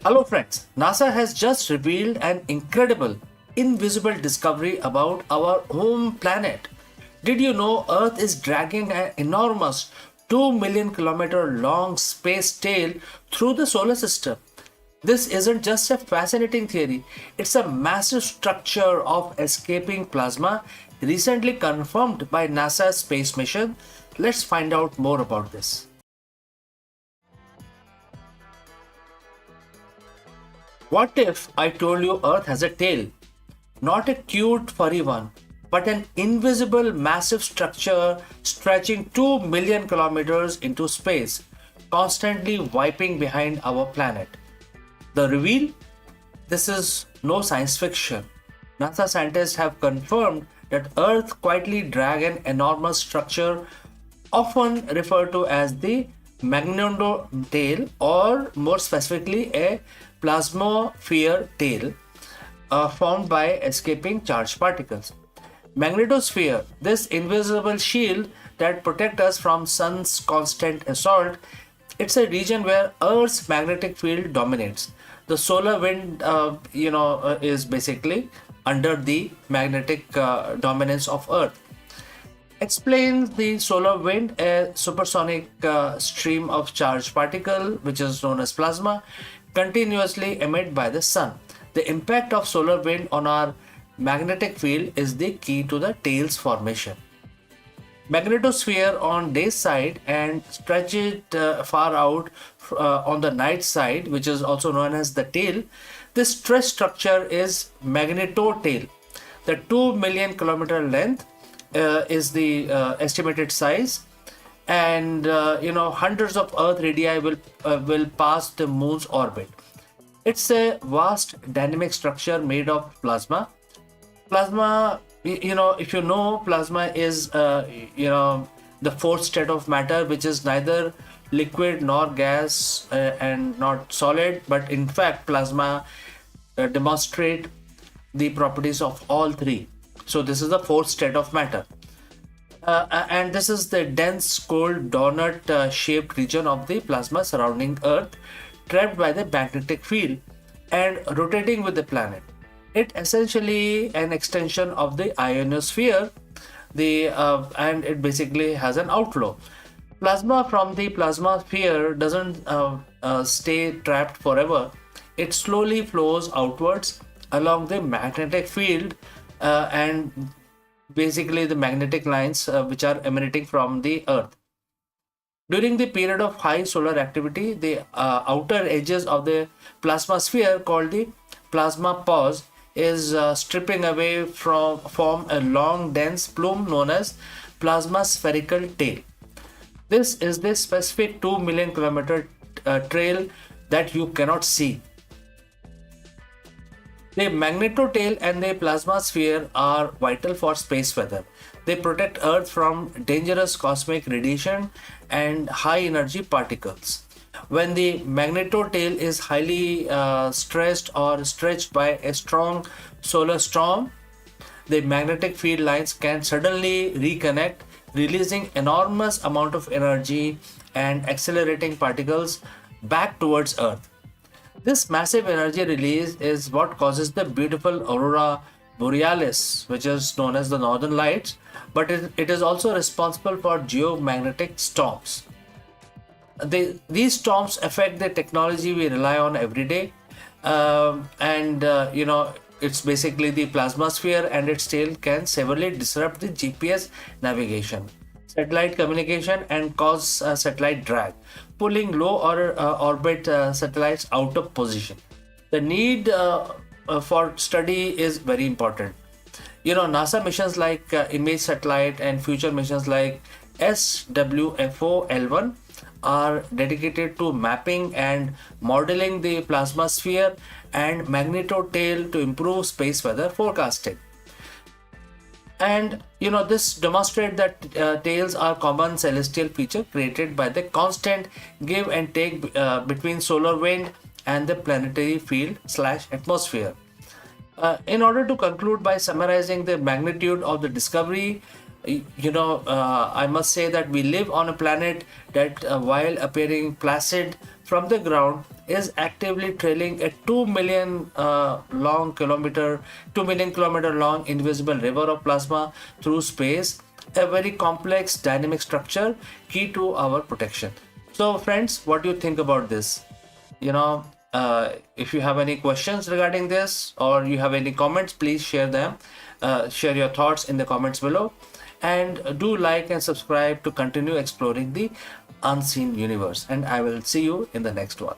Hello, friends. NASA has just revealed an incredible, invisible discovery about our home planet. Did you know Earth is dragging an enormous 2 million kilometer long space tail through the solar system? This isn't just a fascinating theory, it's a massive structure of escaping plasma recently confirmed by NASA's space mission. Let's find out more about this. What if I told you Earth has a tail? Not a cute furry one, but an invisible massive structure stretching 2 million kilometers into space, constantly wiping behind our planet. The reveal? This is no science fiction. NASA scientists have confirmed that Earth quietly drags an enormous structure, often referred to as the magneto tail, or more specifically, a plasmosphere tail, formed by escaping charged particles. Magnetosphere, this invisible shield that protects us from sun's constant assault, it's a region where Earth's magnetic field dominates. The solar wind, is basically under the magnetic dominance of Earth. Explains the solar wind, a supersonic stream of charged particle, which is known as plasma, continuously emitted by the sun. The impact of solar wind on our magnetic field is the key to the tail's formation. Magnetosphere on day side and stretch it far out on the night side, which is also known as the tail. This stress structure is magneto-tail. The 2 million kilometer length is the estimated size, and hundreds of Earth radii will pass the Moon's orbit. It's a vast dynamic structure made of plasma. Plasma, if you know, plasma is the fourth state of matter, which is neither liquid nor gas and not solid, but in fact plasma demonstrate the properties of all three. So this is the fourth state of matter. And this is the dense, cold, donut shaped region of the plasma surrounding Earth, trapped by the magnetic field and rotating with the planet. It essentially an extension of the ionosphere, and it basically has an outflow. Plasma from the plasma sphere doesn't stay trapped forever. It slowly flows outwards along the magnetic field and basically the magnetic lines which are emanating from the Earth. During the period of high solar activity, the outer edges of the plasma sphere, called the plasma pause, is stripping away from form a long dense plume known as plasma spherical tail. This is the specific 2 million kilometer trail that you cannot see. The magnetotail and the plasma sphere are vital for space weather. They protect Earth from dangerous cosmic radiation and high energy particles. When the magnetotail is highly stressed or stretched by a strong solar storm, the magnetic field lines can suddenly reconnect, releasing enormous amount of energy and accelerating particles back towards Earth. This massive energy release is what causes the beautiful aurora borealis, which is known as the northern lights, but it is also responsible for geomagnetic storms. These storms affect the technology we rely on every day, and it's basically the plasma sphere and its tail can severely disrupt the GPS navigation, satellite communication, and cause satellite drag, pulling low or orbit satellites out of position. The need for study is very important. NASA missions like Image Satellite and future missions like SWFO-L1 are dedicated to mapping and modeling the plasma sphere and magnetotail to improve space weather forecasting. And this demonstrates that tails are common celestial feature created by the constant give and take between solar wind and the planetary field / atmosphere. In order to conclude by summarizing the magnitude of the discovery, I must say that we live on a planet that, while appearing placid from the ground, is actively trailing a 2 million kilometer long invisible river of plasma through space, a very complex dynamic structure key to our protection. So friends, what do you think about this? you know if you have any questions regarding this, or you have any comments, please share them. Share your thoughts in the comments below, and do like and subscribe to continue exploring the unseen universe, and I will see you in the next one.